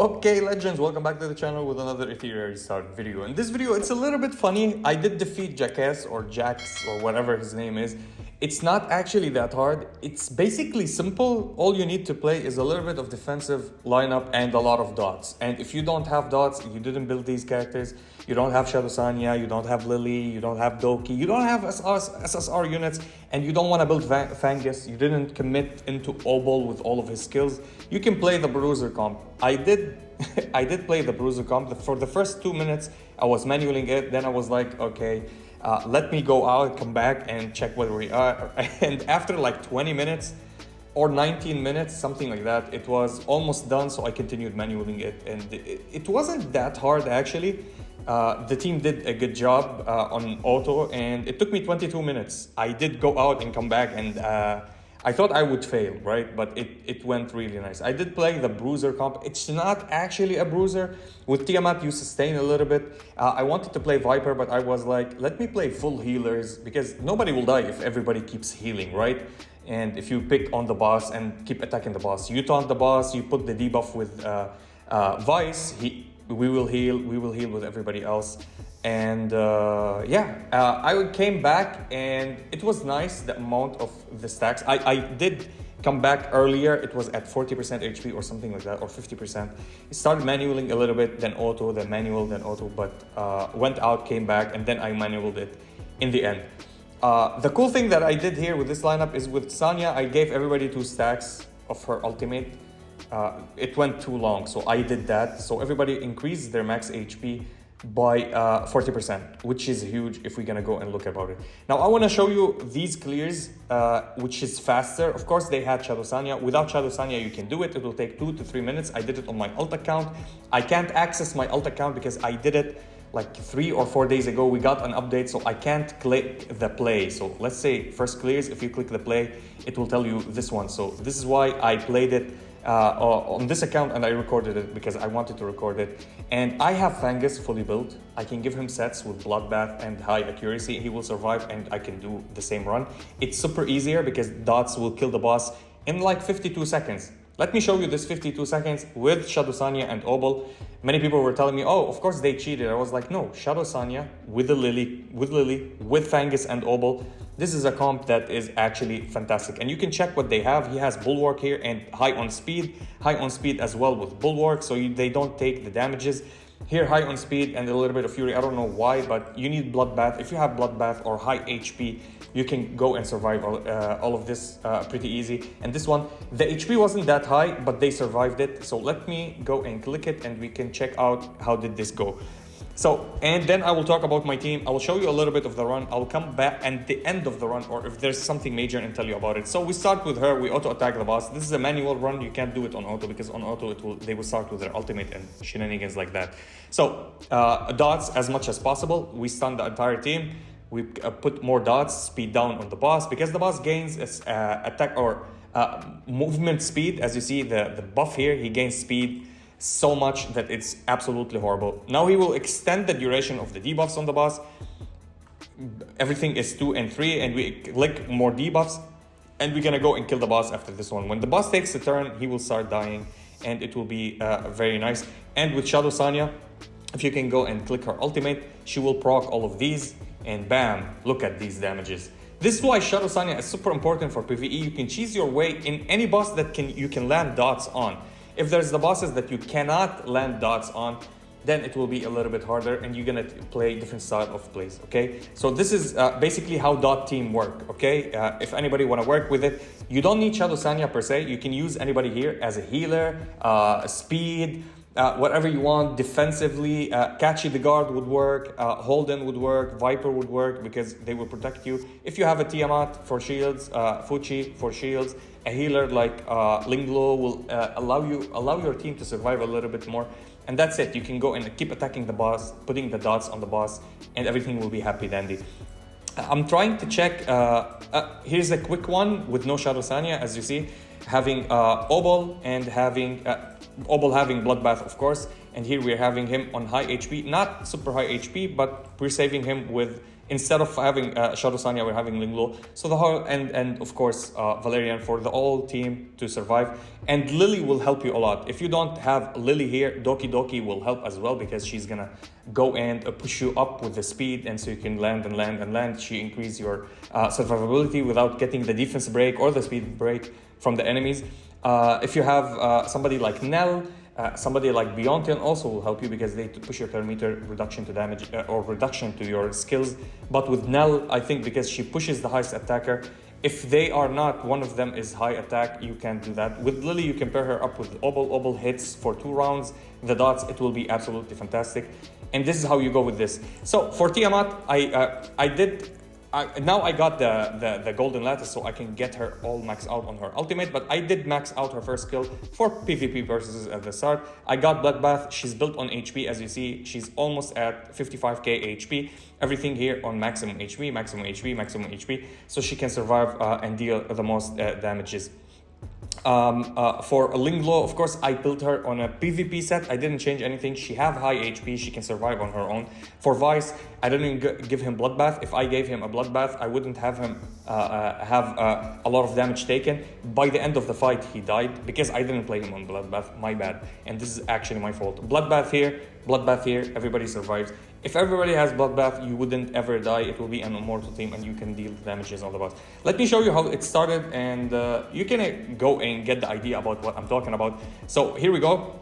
Okay, legends, welcome back to the channel with another Etheria restart video. In this video, it's a little bit funny. I did defeat Jacques or whatever his name is. It's not actually that hard. It's basically simple. All you need to play is a little bit of defensive lineup and a lot of dots. And if you don't have dots, you didn't build these characters, you don't have Shadow Sanya, you don't have Lily, you don't have Doki, you don't have SSR units, and you don't want to build Fangus, you didn't commit into Opel with all of his skills, you can play the Bruiser comp. I did play the Bruiser comp. For the first 2 minutes, I was manualing it. Then I was like, okay, let me go out, come back and check where we are. And after like 20 minutes or 19 minutes, something like that, it was almost done. So I continued manualing it. And it wasn't that hard, actually. The team did a good job on auto, and it took me 22 minutes. I did go out and come back, and I thought I would fail, right? But it went really nice. I did play the Bruiser comp. It's not actually a Bruiser. With Tiamat, you sustain a little bit. I wanted to play Viper, but I was like, let me play full healers, because nobody will die if everybody keeps healing, right? And if you pick on the boss and keep attacking the boss, you taunt the boss, you put the debuff with Vice, we will heal with everybody else. And I came back and it was nice, the amount of the stacks. I did come back earlier. It was at 40% HP or something like that, or 50%. It started manualing a little bit, then auto, then manual, then auto, but went out, came back, and then I manualed it in the end. The cool thing that I did here with this lineup is with Sanya, I gave everybody 2 stacks of her ultimate. It went too long, so I did that. So everybody increased their max HP by 40%, which is huge if we're gonna go and look about it. Now I want to show you these clears, which is faster. Of course, they had Shadow Sanya. Without Shadow Sanya, you can do it. It will take 2 to 3 minutes. I did it on my alt account. I can't access my alt account because I did it like 3 or 4 days ago. We got an update, so I can't click the play. So let's say first clears, if you click the play, it will tell you this one. So this is why I played it on this account, and I recorded it because I wanted to record it. And I have Fangus fully built. I can give him sets with Bloodbath and high accuracy. He will survive, and I can do the same run. It's super easier because dots will kill the boss in like 52 seconds. Let me show you this 52 seconds with Shadow Sanya and Opel. Many people were telling me, oh, of course they cheated. I was like, no, Shadow Sanya with the Lily, with Fangus and Opel. This is a comp that is actually fantastic. And you can check what they have. He has Bulwark here and high on speed as well with Bulwark, so they don't take the damages. Here, high on speed and a little bit of Fury. I don't know why, but you need Bloodbath. If you have Bloodbath or high HP, you can go and survive all of this pretty easy. And this one, the HP wasn't that high, but they survived it. So let me go and click it and we can check out how did this go. So, and then I will talk about my team. I will show you a little bit of the run. I will come back at the end of the run, or if there's something major, and tell you about it. So we start with her. We auto attack the boss. This is a manual run. You can't do it on auto because on auto they will start with their ultimate and shenanigans like that. So dots as much as possible. We stun the entire team. We put more dots, speed down on the boss, because the boss gains attack or movement speed. As you see, the buff here, he gains speed so much that it's absolutely horrible. Now he will extend the duration of the debuffs on the boss. Everything is 2 and 3, and we click more debuffs, and we're gonna go and kill the boss after this one. When the boss takes a turn, he will start dying, and it will be very nice. And with Shadow Sanya, if you can go and click her ultimate, she will proc all of these, and bam, look at these damages. This is why Shadow Sanya is super important for PvE. You can cheese your way in any boss that you can land dots on. If there's the bosses that you cannot land dots on, then it will be a little bit harder, and you're gonna play different style of plays, okay? So this is basically how dot team work, okay? If anybody wanna work with it, you don't need Shadow Sanya per se. You can use anybody here as a healer, speed, whatever you want. Defensively, Catchy the Guard would work, Holden would work, Viper would work, because they will protect you. If you have a Tiamat for shields, Fuchi for shields, a healer like Linglo will allow your team to survive a little bit more. And that's it. You can go and keep attacking the boss, putting the dots on the boss, and everything will be happy dandy. I'm trying to check. Here's a quick one with no Shadow Sanya, as you see, having Opel and having Opel having Bloodbath, of course. And here we're having him on high HP, not super high HP, but we're saving him with Instead of having Shadow Sanya, we're having Linglo. So the whole, and of course, Valerian for the whole team to survive. And Lily will help you a lot. If you don't have Lily here, Doki Doki will help as well, because she's gonna go and push you up with the speed, and so you can land and land and land. She increases your survivability without getting the defense break or the speed break from the enemies. If you have somebody like Nell, somebody like Beyontian also will help you, because they push your turn meter, reduction to damage or reduction to your skills. But with Nell, I think because she pushes the highest attacker, if they are not, one of them is high attack, you can do that. With Lily, you can pair her up with Opel. Opel hits for 2 rounds. The dots, it will be absolutely fantastic. And this is how you go with this. So for Tiamat, now I got the golden lattice, so I can get her all maxed out on her ultimate, but I did max out her first skill for PvP purposes at the start. I got Bloodbath. She's built on HP, as you see. She's almost at 55k HP. Everything here on maximum HP, maximum HP, maximum HP, so she can survive and deal the most damages. For Linglo, of course, I built her on a PvP set. I didn't change anything. She have high HP. She can survive on her own. For Vice, I didn't give him Bloodbath. If I gave him a Bloodbath, I wouldn't have him have a lot of damage taken. By the end of the fight, he died because I didn't play him on Bloodbath. My bad. And this is actually my fault. Bloodbath here, everybody survives. If everybody has Bloodbath, you wouldn't ever die. It will be an immortal team, and you can deal damages on the boss. Let me show you how it started, and you can go and get the idea about what I'm talking about. So here we go.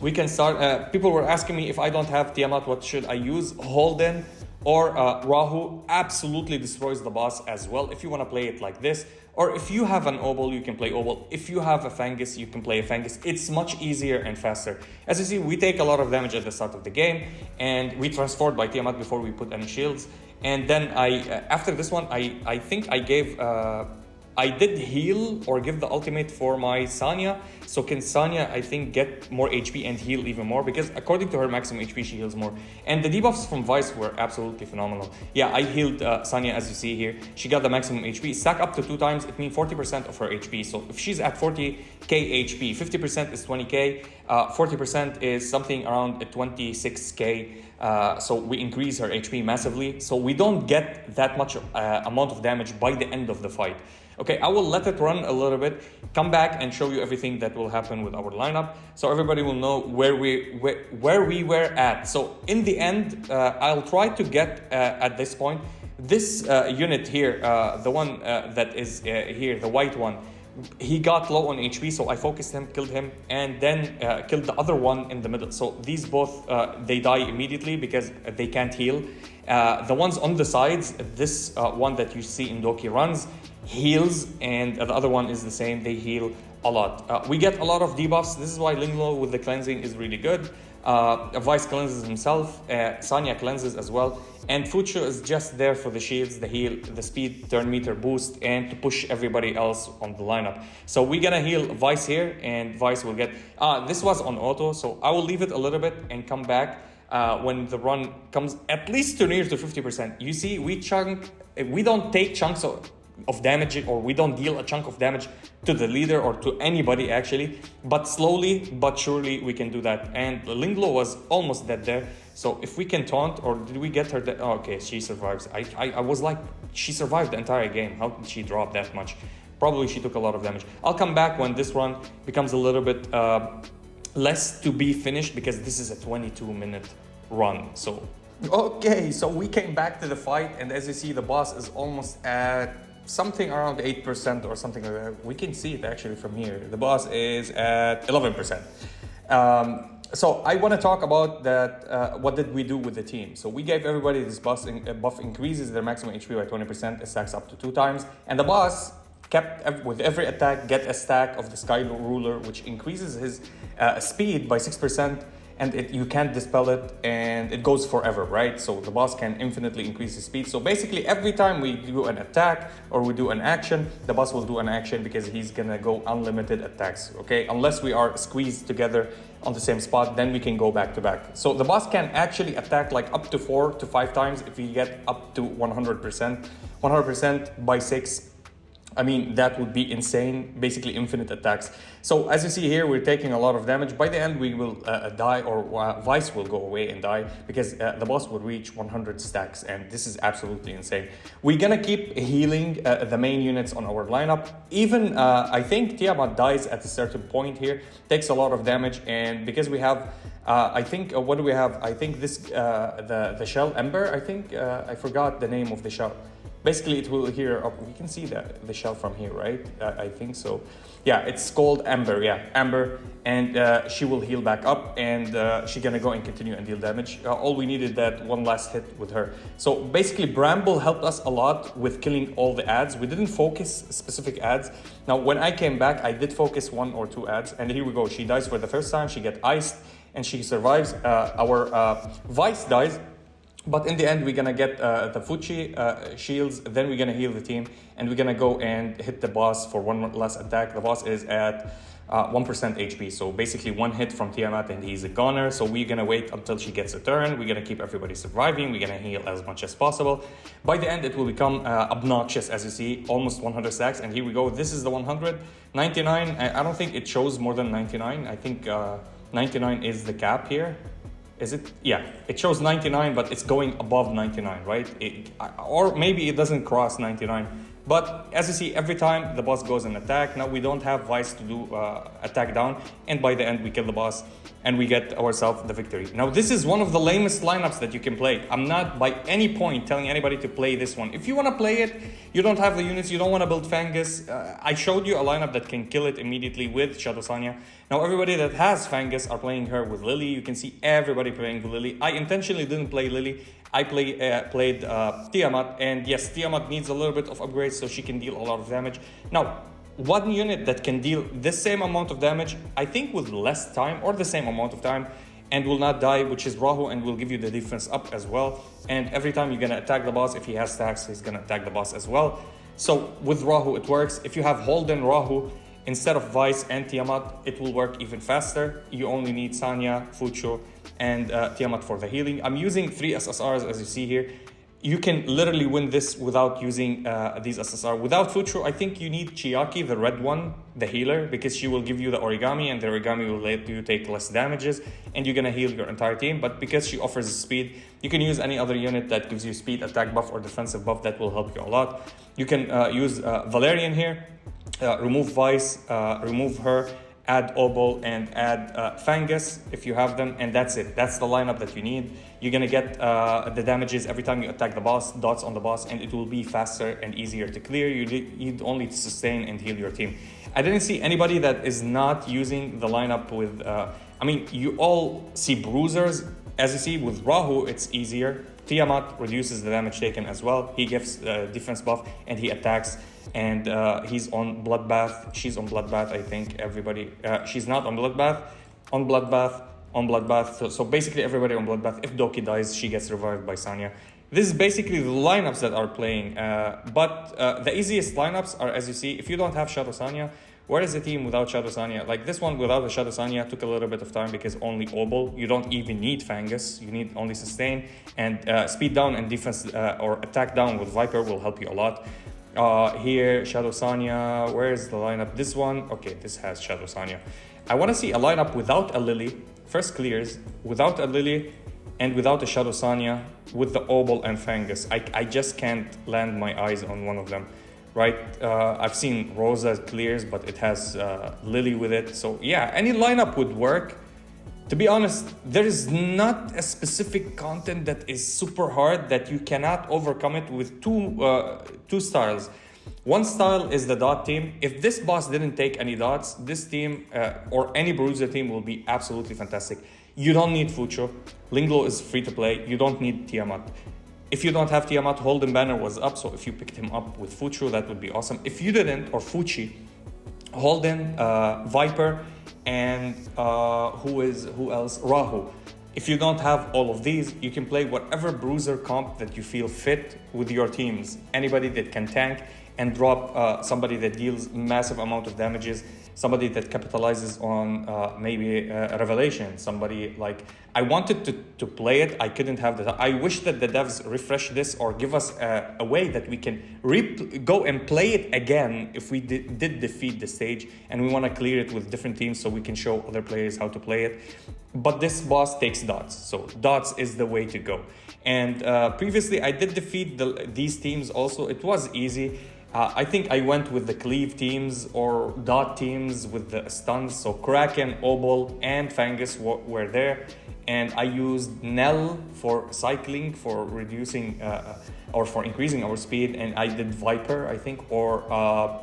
We can start. People were asking me, if I don't have Tiamat, what should I use? Holden or Rahu absolutely destroys the boss as well, if you want to play it like this. Or if you have an Opel, you can play Opel. If you have a Fangus, you can play a Fangus. It's much easier and faster. As you see, we take a lot of damage at the start of the game, and we transformed by Tiamat before we put any shields. And then after this one, I think I gave... I did heal or give the ultimate for my Sanya. So can Sanya, I think, get more HP and heal even more? Because according to her maximum HP, she heals more. And the debuffs from Vice were absolutely phenomenal. Yeah, I healed Sanya, as you see here. She got the maximum HP. Stack up to 2 times, it means 40% of her HP. So if she's at 40k HP, 50% is 20k, 40% is something around 26k. So we increase her HP massively. So we don't get that much amount of damage by the end of the fight. Okay, I will let it run a little bit, come back and show you everything that will happen with our lineup, so everybody will know where we were at. So in the end, I'll try to get at this point this unit here, the one that is here, the white one. He got low on HP, so I focused him, killed him, and then killed the other one in the middle. So these both, they die immediately because they can't heal. The ones on the sides, this one that you see in Doki runs, heals, and the other one is the same, they heal a lot. We get a lot of debuffs. This is why Linglo with the cleansing is really good. Vice cleanses himself, Sanya cleanses as well, and Fucho is just there for the shields, the heal, the speed, turn meter boost, and to push everybody else on the lineup. So we're gonna heal Vice here, and Vice will get... this was on auto, so I will leave it a little bit and come back when the run comes at least to near to 50%. You see, we don't take chunks of damage, or we don't deal a chunk of damage to the leader or to anybody actually, but slowly but surely we can do that. And Linglo was almost dead there, so if we can taunt, or did we get her oh, okay, she survives. I was like, she survived the entire game. How did she drop that much? Probably she took a lot of damage. I'll come back when this run becomes a little bit less to be finished, because this is a 22-minute run. So okay, so we came back to the fight, and as you see, the boss is almost at something around 8% or something like that. We can see it actually from here. The boss is at 11%. So I want to talk about that. What did we do with the team? So we gave everybody this buff increases their maximum HP by 20%. It stacks up to 2 times. And the boss kept, with every attack, get a stack of the Sky Ruler, which increases his speed by 6%. And you can't dispel it, and it goes forever, right? So the boss can infinitely increase his speed. So basically every time we do an attack or we do an action, the boss will do an action, because he's gonna go unlimited attacks, okay? Unless we are squeezed together on the same spot, then we can go back to back. So the boss can actually attack like up to 4 to 5 times if we get up to 100%. 100% by 6 I mean, that would be insane, basically infinite attacks. So as you see here, we're taking a lot of damage. By the end, we will die, or Vice will go away and die, because the boss will reach 100 stacks, and this is absolutely insane. We're gonna keep healing the main units on our lineup. Even, I think Tiamat dies at a certain point here, takes a lot of damage, and because we have I think, what do we have? I think this, the shell Ember, I think, I forgot the name of the shell. Basically, it will here up. We can see the shell from here, right? I think so. Yeah, it's called Ember. Yeah, Ember, and she will heal back up, and she's gonna go and continue and deal damage. All we needed that one last hit with her. So basically, Bramble helped us a lot with killing all the ads. We didn't focus specific ads. Now, when I came back, I did focus 1 or 2 ads, and here we go. She dies for the first time. She gets iced, and she survives. Our Vice dies. But in the end, we're gonna get the Fuchi shields, then we're gonna heal the team, and we're gonna go and hit the boss for one last attack. The boss is at 1% HP, so basically 1 hit from Tiamat and he's a goner. So we're gonna wait until she gets a turn. We're gonna keep everybody surviving. We're gonna heal as much as possible. By the end, it will become obnoxious, as you see, almost 100 stacks. And here we go. This is the 100. 99, I don't think it shows more than 99. I think 99 is the cap here. Is it? Yeah, it shows 99, but it's going above 99, right? Or maybe it doesn't cross 99. But as you see, every time the boss goes and attack, now we don't have Vice to do attack down. And by the end, we kill the boss and we get ourselves the victory. Now, this is one of the lamest lineups that you can play. I'm not by any point telling anybody to play this one. If you want to play it, you don't have the units, you don't want to build Fangus. I showed you a lineup that can kill it immediately with Shadow Sanya. Now, everybody that has Fangus are playing her with Lily. You can see everybody playing with Lily. I intentionally didn't play Lily. I played Tiamat, and yes, Tiamat needs a little bit of upgrades so she can deal a lot of damage. Now, one unit that can deal this same amount of damage, I think with less time or the same amount of time, and will not die, which is Rahu, and will give you the defense up as well. And every time you're gonna attack the boss, if he has stacks, he's gonna attack the boss as well. So with Rahu, it works. If you have Holden Rahu, instead of Vice and Tiamat, it will work even faster. You only need Sanya, Fucho, and Tiamat for the healing. I'm using 3 SSRs, as you see here. You can literally win this without using these SSR. Without Fucho, I think you need Chiaki, the red one, the healer, because she will give you the origami, and the origami will let you take less damages, and you're gonna heal your entire team. But because she offers speed, you can use any other unit that gives you speed, attack buff, or defensive buff. That will help you a lot. You can use Valerian here, remove Vice, remove her, add Opel, and add Fangus if you have them, and that's it. That's the lineup that you need. You're gonna get the damages every time you attack the boss, dots on the boss, and it will be faster and easier to clear. You need only to sustain and heal your team. I didn't see anybody that is not using the lineup with, I mean, you all see Bruisers. As you see with Rahu, it's easier. Tiamat reduces the damage taken as well. He gives defense buff and he attacks, and he's on Bloodbath. She's on Bloodbath, I think. Everybody, she's not on Bloodbath. On Bloodbath, on Bloodbath. So basically everybody on Bloodbath. If Doki dies, she gets revived by Sanya. This is basically the lineups that are playing. But the easiest lineups are, as you see, if you don't have Shadow Sanya, where is the team without Shadow Sanya? Like this one without the Shadow Sanya took a little bit of time because only Opel. You don't even need Fangus. You need only sustain, and speed down and defense or attack down with Viper will help you a lot. Here, Shadow Sanya, where is the lineup? This one, okay, this has Shadow Sanya. I want to see a lineup without a Lily, first clears, without a Lily, and without a Shadow Sanya, with the Opel and Fangus. I just can't land my eyes on one of them. Right, I've seen Rosa clears, but it has Lily with it. So yeah, any lineup would work. To be honest, there is not a specific content that is super hard that you cannot overcome it with two styles. One style is the dot team. If this boss didn't take any dots, this team or any Bruiser team will be absolutely fantastic. You don't need Fucho. Linglo is free to play. You don't need Tiamat. If you don't have Tiamat, Holden Banner was up, so if you picked him up with Fucho, that would be awesome. If you didn't, or Fuchi, Holden, Viper, and who else? Rahu. If you don't have all of these, you can play whatever Bruiser comp that you feel fit with your teams. Anybody that can tank and drop somebody that deals massive amount of damages. somebody that capitalizes on maybe a revelation, somebody like, I wanted to play it, I couldn't have the, I wish that the devs refresh this or give us a way that we can go and play it again if we did defeat the stage and we want to clear it with different teams so we can show other players how to play it. But this boss takes dots, so dots is the way to go. And previously I did defeat these teams also. It was easy. I think I went with the cleave teams or dot teams with the stuns. So Kraken, Opel, and Fangus were there. And I used Nell for cycling, for reducing or for increasing our speed. And I did Viper, I think, or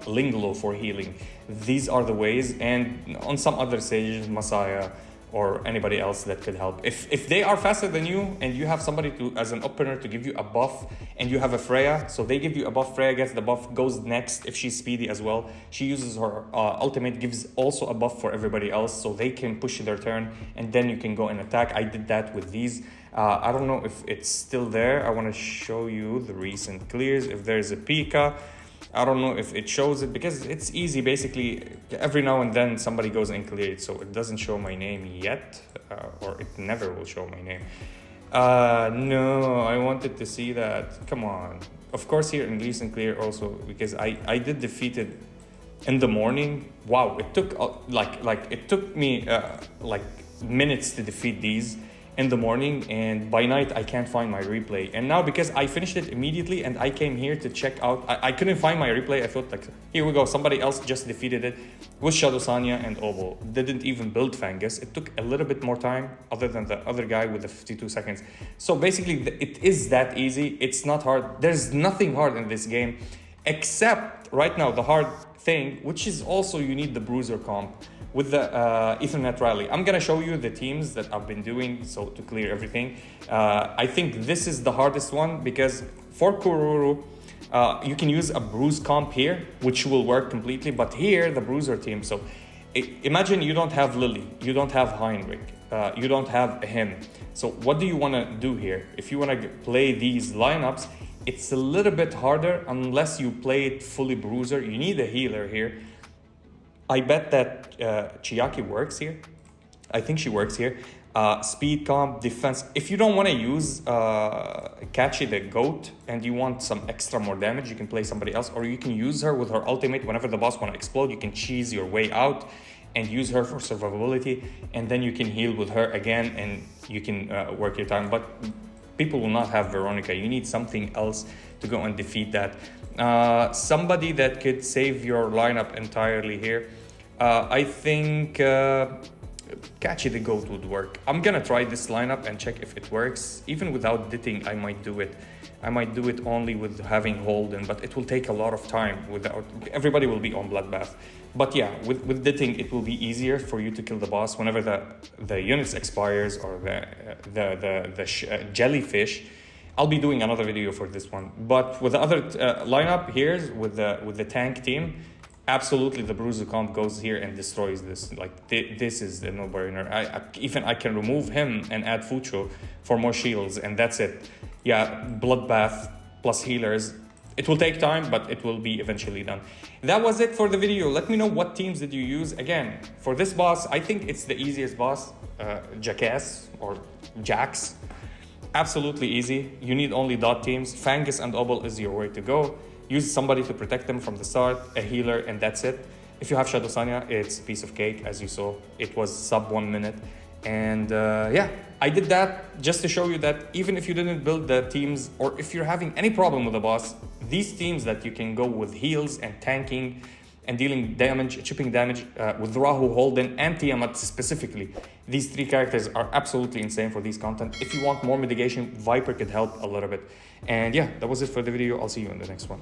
Linglo for healing. These are the ways. And on some other stages, Messiah, or anybody else that could help. If they are faster than you and you have somebody to as an opener to give you a buff, and you have a Freya, so they give you a buff, Freya gets the buff, goes next if she's speedy as well. She uses her ultimate, gives also a buff for everybody else, so they can push their turn and then you can go and attack. I did that with these. I don't know if it's still there. I want to show you the recent clears. If there's a Pika, I don't know if it shows it because it's easy. Basically, every now and then somebody goes and clears it, so it doesn't show my name yet, or it never will show my name. No, I wanted to see that. Come on. Of course, here in recent clear also, because I did defeat it in the morning. Wow, it took it took me like minutes to defeat these in the morning, and by night I can't find my replay. And now because I finished it immediately and I came here to check out, I couldn't find my replay. I thought like, here we go, somebody else just defeated it with Shadow Sanya and Opel. Didn't even build Fangus. It took a little bit more time other than the other guy with the 52 seconds. So basically it is that easy. It's not hard. There's nothing hard in this game except right now the hard thing, which is also you need the Bruiser comp with the Ethernet rally. I'm gonna show you the teams that I've been doing so to clear everything. I think this is the hardest one because for Kururu, you can use a Bruise comp here, which will work completely, but here the Bruiser team. So imagine you don't have Lily, you don't have Heinrich, you don't have him. So what do you wanna do here? If you wanna play these lineups, it's a little bit harder unless you play it fully Bruiser. You need a healer here. I bet that Chiaki works here. I think she works here. Speed comp, defense. If you don't want to use Catchy the goat and you want some extra more damage, you can play somebody else, or you can use her with her ultimate. Whenever the boss want to explode, you can cheese your way out and use her for survivability, and then you can heal with her again and you can work your time. But people will not have Veronica. You need something else to go and defeat that. Somebody that could save your lineup entirely here. I think Catchy the Goat would work. I'm gonna try this lineup and check if it works. Even without ditting, I might do it. I might do it only with having Holden, but it will take a lot of time. Without everybody will be on Bloodbath. But yeah, with ditting, it will be easier for you to kill the boss whenever the units expires or the jellyfish. I'll be doing another video for this one. But with the other lineup here, with the tank team, absolutely the Bruiser comp goes here and destroys this. Like this is the no-brainer. I can remove him and add Fucho for more shields, and that's it. Yeah, Bloodbath plus healers. It will take time, but it will be eventually done. That was it for the video. Let me know what teams did you use. Again, for this boss, I think it's the easiest boss, Jacques or Jacques. Absolutely easy. You need only dot teams. Fangus and Opel is your way to go. Use somebody to protect them from the start, a healer, and that's it. If you have Shadow Sanya, it's a piece of cake. As you saw, it was sub 1 minute. And yeah, I did that just to show you that even if you didn't build the teams, or if you're having any problem with the boss, these teams that you can go with heals and tanking and dealing damage, chipping damage with Rahu, Holden, and Tiamat specifically. These three characters are absolutely insane for these content. If you want more mitigation, Viper could help a little bit. And yeah, that was it for the video. I'll see you in the next one.